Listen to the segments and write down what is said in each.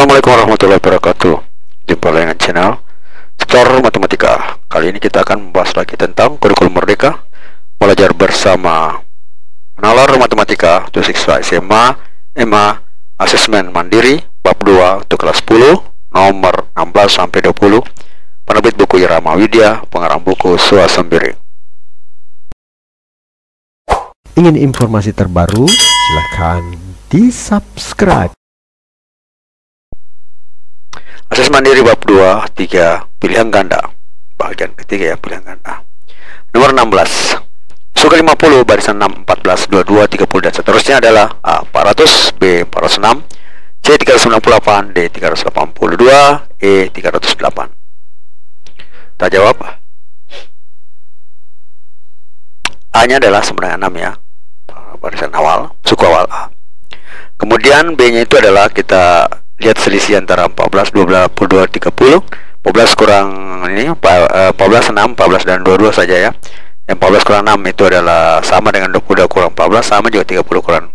Assalamualaikum warahmatullahi wabarakatuh. Jumpa lagi dengan channel Setor Matematika. Kali ini kita akan membahas lagi tentang kurikulum merdeka, belajar bersama Nalar Matematika untuk siswa SMA, MA, asesmen mandiri, bab 2 untuk kelas 10, nomor 16 sampai 20. Penerbit buku Irama Widya, pengarang buku Suasembiri. Ingin informasi terbaru? Silahkan di-subscribe. Asesmen mandiri bab 2, 3, pilihan ganda. Bagian ketiga ya, pilihan ganda. Nomor 16. Suka 50, barisan 6, 14, 22, 30 dan seterusnya adalah A 400, B 406, C 398, D 382, E 308. Kita jawab. A-nya adalah sama dengan 6 ya. Barisan awal, suku awal A. Kemudian B-nya itu adalah kita lihat selisih antara 14, 22, 30. 14 kurang ini 14, 6, 14 dan 22 saja ya. Yang 14 kurang 6 itu adalah sama dengan 22 kurang 14, sama juga 30 kurang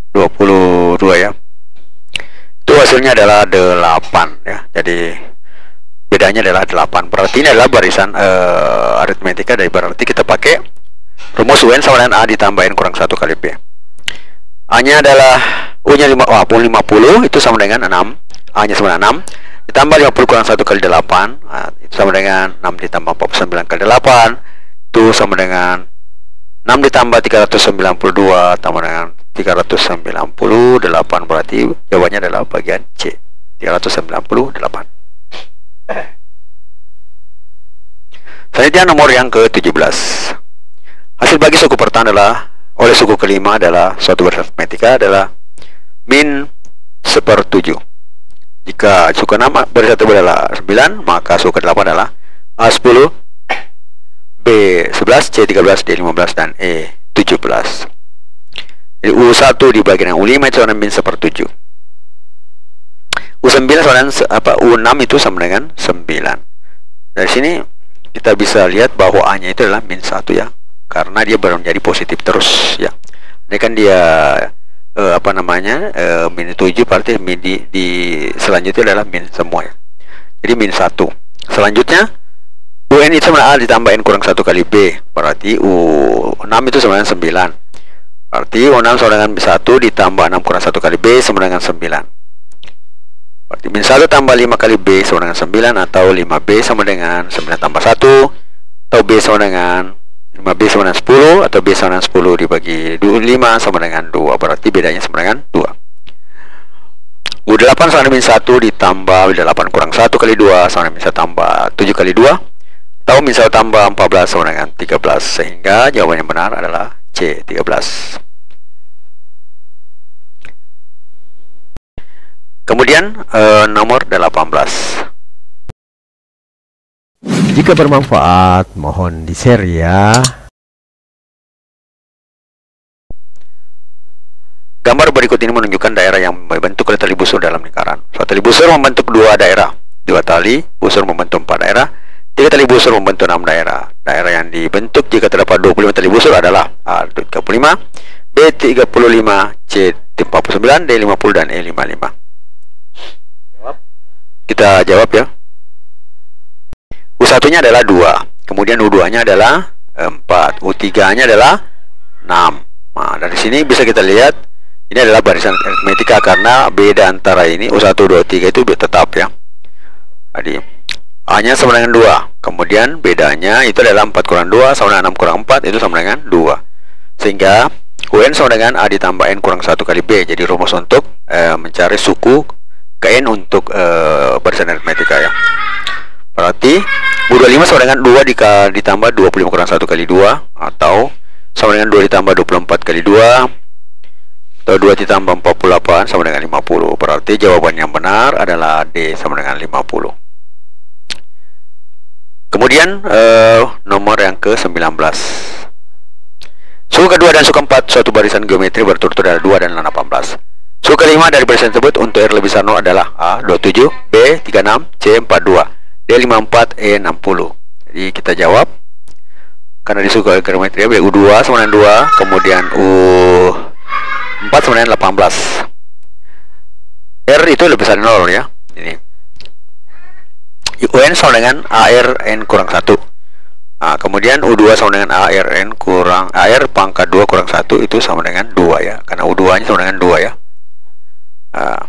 22 ya. Itu hasilnya adalah 8 ya. Jadi bedanya adalah 8. Berarti ini adalah barisan aritmetika, dari berarti kita pakai rumus UN sama dengan A ditambahin kurang 1 kali B. A-nya adalah U-nya 50 itu sama dengan 6. A-nya sama dengan 6 ditambah 50 kurang 1 kali 8, itu sama dengan 6 ditambah 49 kali 8, itu sama dengan 6 ditambah 392 tambah dengan 398. Berarti jawabannya adalah bagian C, 398. Selanjutnya nomor yang ke-17. Hasil bagi suku pertama adalah oleh suku kelima adalah suatu barisan aritmetika adalah min 1/7. Jika suku 6 barisan tersebut adalah 9, maka suku ke-8 adalah A10, B11, C13, D15 dan E17. Jadi U1 dibagi dengan U5 itu sama dengan min 1/7. U9 sama dengan U6 itu sama dengan 9. Dari sini kita bisa lihat bahwa A-nya itu adalah min 1 ya, karena dia baru menjadi positif terus ya. Ini kan dia min 7, berarti min di selanjutnya adalah min semua ya. Jadi min 1. Selanjutnya UN itu sama A ditambahin kurang 1 kali B, berarti U6 itu sama dengan 9. Berarti U6 sama dengan 1 ditambah 6 kurang 1 kali B sama dengan 9. Berarti min 1 tambah 5 kali B sama dengan 9, atau 5B sama dengan 9 tambah 1, atau B sama dengan 5B sama dengan 10, atau B sama dengan 10 dibagi 5 sama dengan 2. Berarti bedanya sama dengan 2. U8 sama dengan min 1 ditambah 8 kurang 1 kali 2 sama dengan min 1 tambah 7 kali 2, atau min 1 tambah 14 sama dengan 13. Sehingga jawaban yang benar adalah C, 13. Kemudian nomor 18. Jika bermanfaat, mohon di-share ya. Gambar berikut ini menunjukkan daerah yang membentuk oleh tali busur dalam lingkaran. Suatu tali busur membentuk 2 daerah, 2 tali busur membentuk 4 daerah, 3 tali busur membentuk 6 daerah. Daerah yang dibentuk jika terdapat 25 tali busur adalah A 35, B 35, C 49, D 50 dan E 55. Kita jawab ya. U1 nya adalah 2, kemudian U2 nya adalah 4, U3 nya adalah 6. Nah, dari sini bisa kita lihat ini adalah barisan aritmetika karena beda antara ini U1, 2, 3 itu tetap ya. Jadi A nya sama dengan 2, kemudian bedanya itu adalah 4 kurang 2 sama dengan 6 kurang 4 itu sama dengan 2. Sehingga UN sama dengan A ditambah N kurang 1 kali B. Jadi rumus untuk mencari suku ke N untuk barisan aritmetika ya. Berarti U25 sama dengan 2 ditambah 25 kurang 1 kali 2, atau sama dengan 2 ditambah 24 kali 2, atau 2 ditambah 48 sama dengan 50. Berarti jawaban yang benar adalah D, sama dengan 50. Kemudian nomor yang ke-19. Suku kedua dan suku keempat suatu barisan geometri berturut-turut adalah 2 dan 18. Suku kelima dari barisan tersebut untuk R lebih besar 0 adalah A 27, B 36, C 42, D 54, E 60. Jadi kita jawab karena di suku geometri B U2 sama dengan 2, kemudian U4 sama dengan 18. R itu lebih besar dari 0 ya. Ini UN sama dengan ARN kurang 1. Nah, kemudian U2 sama dengan ARN kurang AR pangkat 2 kurang 1 itu sama dengan 2 ya. Karena U2 nya sama dengan 2 ya. Nah,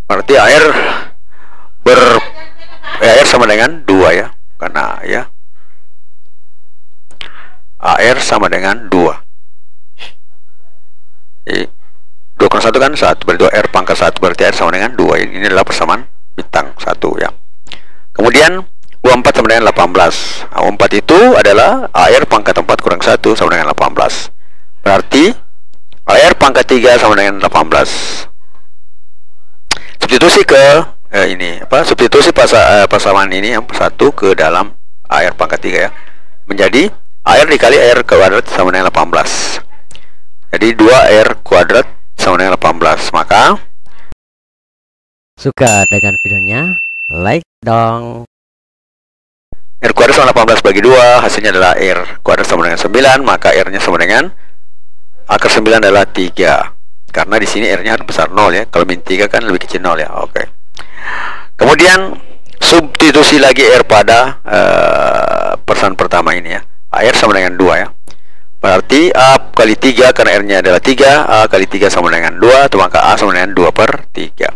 berarti AR sama dengan 2 ya. Karena ya AR sama dengan 2. Jadi 2 kurang 1 kan 1, berarti 2 R pangkat 1 berarti R sama dengan 2. Ini adalah persamaan bintang 1 ya. Kemudian U4 sama dengan 18. Nah, U4 itu adalah AR pangkat 4 kurang 1 sama dengan 18. Berarti AR pangkat 3 sama dengan 18. Substitusi ke substitusi persamaan ini yang 1 ke dalam AR pangkat 3 ya. Menjadi AR dikali AR kuadrat sama dengan 18. Jadi 2R kuadrat sama dengan 18. Maka suka dengan videonya, like dong. R kuadrat sama 18 bagi 2, hasilnya adalah R kuadrat sama dengan 9, maka R nya sama dengan akar 9 adalah 3. Karena di sini R nya harus besar 0 ya. Kalau min 3 kan lebih kecil 0 ya. Oke. Kemudian substitusi lagi R pada persamaan pertama ini ya. R sama dengan 2 ya. Berarti A kali 3 karena R nya adalah 3, A kali 3 sama dengan 2, atau maka A sama dengan 2/3.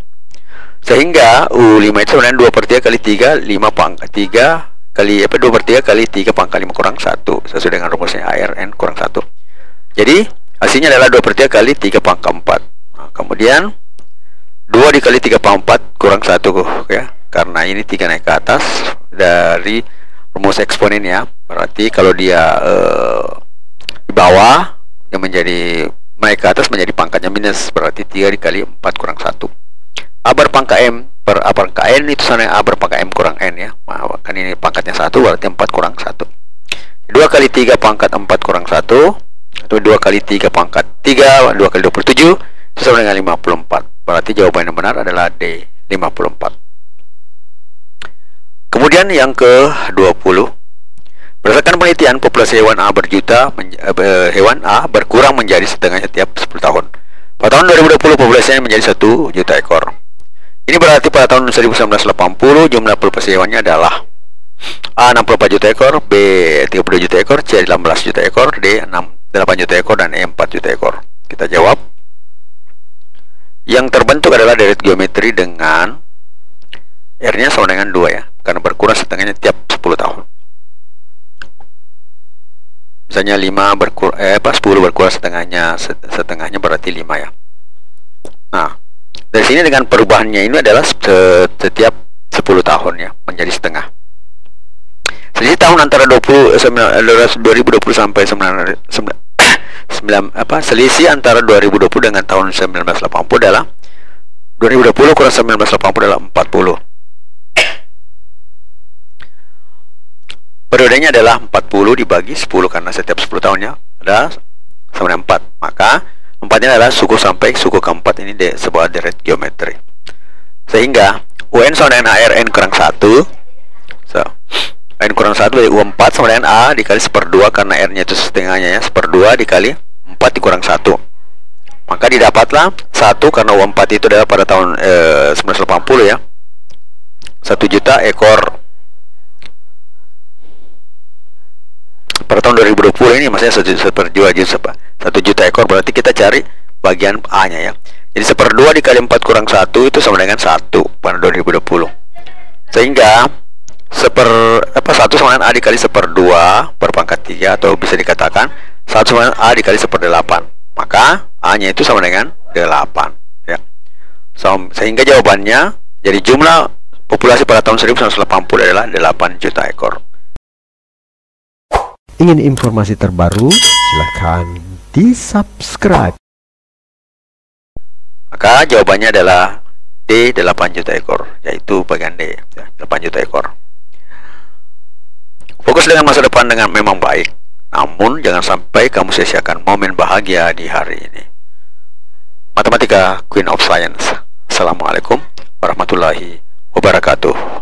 Sehingga U5 itu sama dengan 2/3 kali 3, 5 pangkat 3 kali 2/3 kali 3 pangkat 5 kurang 1, sesuai dengan rumusnya ARN kurang 1. Jadi hasilnya adalah 2/3 kali 3 pangkat 4. Nah, kemudian 2 dikali 3 pangkat 4 kurang 1 ya. Karena ini 3 naik ke atas dari rumus eksponen ya. Berarti kalau dia di bawah yang menjadi naik ke atas menjadi pangkatnya minus, berarti 3 dikali 4 kurang 1. A berpangkat M per A pangkat N itu sama dengan A berpangkat M kurang N ya. Nah, kan ini pangkatnya 1 berarti 4 kurang 1. 2 kali 3 pangkat 4 kurang 1, atau 2 kali 3 pangkat 3, 2 kali 27 itu sama dengan 54. Berarti jawaban yang benar adalah D, 54. Kemudian yang ke-20, berdasarkan penelitian populasi hewan A hewan A berkurang menjadi setengahnya tiap 10 tahun. Pada tahun 2020 populasinya menjadi 1 juta ekor. Ini berarti pada tahun 1980 jumlah populasi hewannya adalah A 64 juta ekor, B 32 juta ekor, C 18 juta ekor, D 8 juta ekor, dan E 4 juta ekor. Kita jawab. Yang terbentuk adalah deret geometri dengan R-nya sama dengan 2 ya, karena berkurang setengahnya tiap 10 tahun. Misalnya 10 berkurang setengahnya berarti 5 ya. Nah, dari sini dengan perubahannya ini adalah setiap 10 tahun ya, menjadi setengah. Selisih tahun antara 2020 sampai selisih antara 2020 dengan tahun 1980 adalah 2020 kurang 1980 adalah 40. Periodenya adalah 40 dibagi 10 karena setiap 10 tahunnya ada sama dengan 4. Maka 4-nya adalah suku sampai suku keempat ini sebuah deret geometri. Sehingga UN sama dengan ARN kurang 1. N kurang 1 dari U4 sama dengan A dikali 1/2 karena R-nya itu setengahnya ya. 1/2 dikali 4 dikurang 1. Maka didapatlah 1 karena U4 itu adalah pada tahun 1980 ya. 1 juta ekor. Pada tahun 2020 ini maksudnya 1 juta ekor, berarti kita cari bagian A-nya ya. Jadi 1/2 dikali 4 kurang 1 itu sama dengan 1 pada 2020. Sehingga 1 sama dengan A dikali 1/2 per pangkat 3, atau bisa dikatakan 1 sama dengan A dikali 1/8. Maka A-nya itu sama dengan 8 ya. Sehingga jawabannya jadi jumlah populasi pada tahun 1980 adalah 8 juta ekor. Ingin informasi terbaru? Silahkan di-subscribe. Maka jawabannya adalah D, 8 juta ekor, yaitu bagian D ya, 8 juta ekor. Fokus dengan masa depan dengan memang baik, namun jangan sampai kamu sia-siakan momen bahagia di hari ini. Matematika Queen of Science. Assalamualaikum warahmatullahi wabarakatuh.